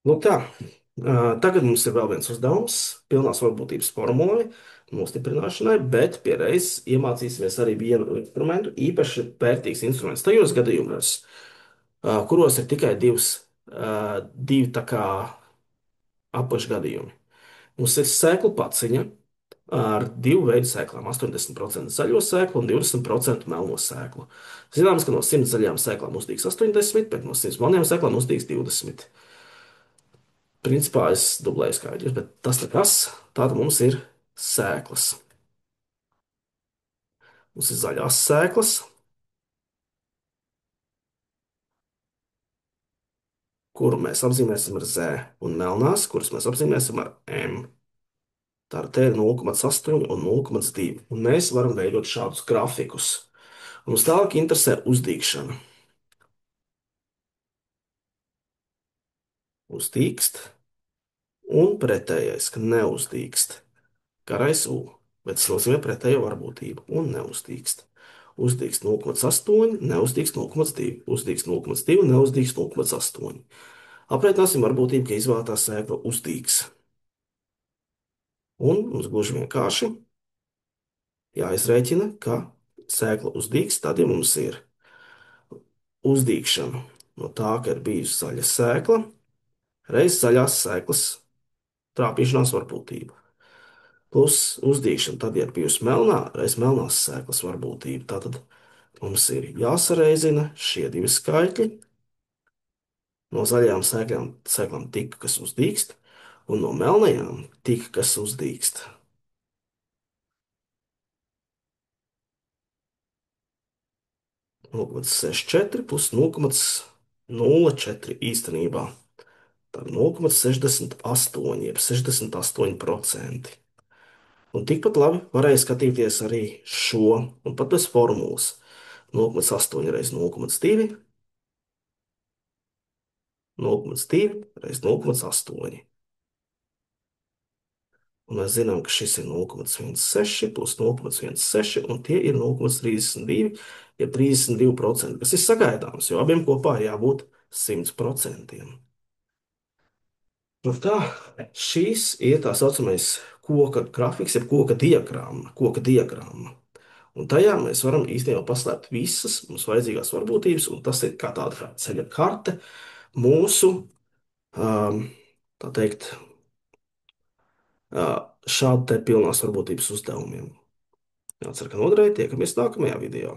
Nu tā, tagad mums ir vēl viens uzdevums pilnās varbūtības formulai nostiprināšanai, bet pie reizes iemācīsimies arī vienu instrumentu, īpaši vērtīgs instruments tajos gadījumos, kuros ir tikai divi tā kā apakšgadījumi. Mums ir sēklu paciņa ar divu veidu sēklām - 80% zaļo sēklu un 20% melno sēklu. Zināms, ka no 100 zaļajām sēklām uzdīgs 80, bet no 100 melnajām sēklām uzdīgs 20. Principā es dublēju skaidrs, bet tas nekas. Tātad mums ir sēklas. Mums ir zaļās sēklas, kuru mēs apzīmēsim ar Z, un melnās, kuras mēs apzīmēsim ar M. Tātad te ir 0,8 un 0,2. Un mēs varam veidot šādus grafikus. Un mums tālāk interesē uzdīgšana. Uzdīgst, un pretējais, ka neuzdīgst. Garais U, bet tas nozīmē pretējo varbūtību un neuzdīgst. Uzdīgst 0,8, neuzdīgst 0,2, uzdīgst 0,2, neuzdīgst 0,8. Aprēķināsim varbūtību, ka izvēlētā sēkla uzdīgs. Un mums gluži vienkārši jāizrēķina, ka sēkla uzdīgs, tad, ja mums ir uzdīgšana no tā, ka ir bijusi zaļa sēkla, reiz zaļās sēklas trāpīšanās varbūtība. Plus uzdīgšana, tad, ja ir bijusi melnā, reiz melnās sēklas varbūtība. Tātad mums ir jāsareizina šie divi skaitļi. No zaļajām sēklām tika, kas uzdīgst, un no melnajām tika, kas uzdīgst. 0,64 plus 0,04 īstenībā. Tā ir 0,68, jeb 68%. Un tikpat labi varēja skatīties arī šo, un pat bez formulas. 0,8 reiz 0,2, 0,2 reiz 0,8. Un mēs zinām, ka šis ir 0,16 plus 0,16, un tie ir 0,32, jeb 32%, kas ir sagaidāms, jo abiem kopā ir jābūt 100%. Nu tā, šīs ir tā saucamais koka grafiks, jeb koka diagramma. Un tajā mēs varam īstenībā paslēpt visas mums vajadzīgās varbūtības, un tas ir kā tāda kā ceļa karte mūsu, um, tā teikt, šāda te pilnās varbūtības uzdevumiem. Jācer, ka noderēja, tiekamies nākamajā video.